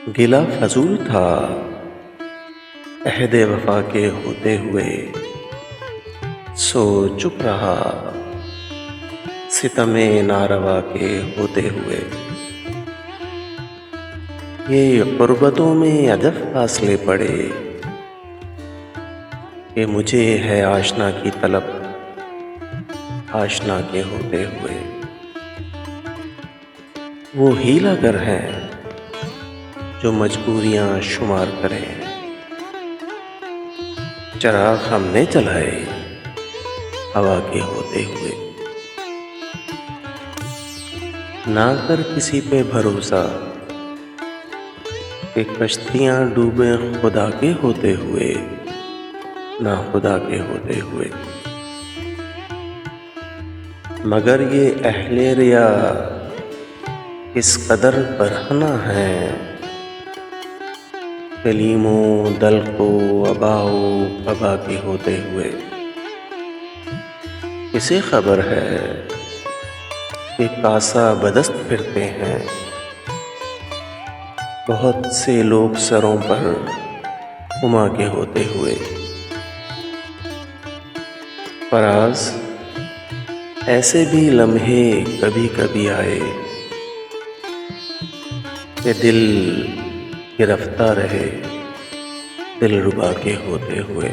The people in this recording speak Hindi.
गिला फजूल था अहद वफा के होते हुए, सो चुप रहा सितमे नारवा के होते हुए। ये गुर्बतों में अजब फासले पड़े कि मुझे है आशना की तलब आशना के होते हुए। वो हीलागर हैं जो मजबूरियां शुमार करें, चराग हमने जलाए हवा के होते हुए। ना कर किसी पे भरोसा कि कश्तियां डूबे खुदा के होते हुए, ना खुदा के होते हुए। मगर ये अहले रिया इस कदर बरहना है, कलीमो दल को अबाओ अबा के होते हुए। किसे खबर है कि कासा बदस्त फिरते हैं बहुत से लोग सरों पर हुमा के होते हुए। फराज ऐसे भी लम्हे कभी कभी आए कि दिल गिरफ्तार रहे दिलरुबा के होते हुए।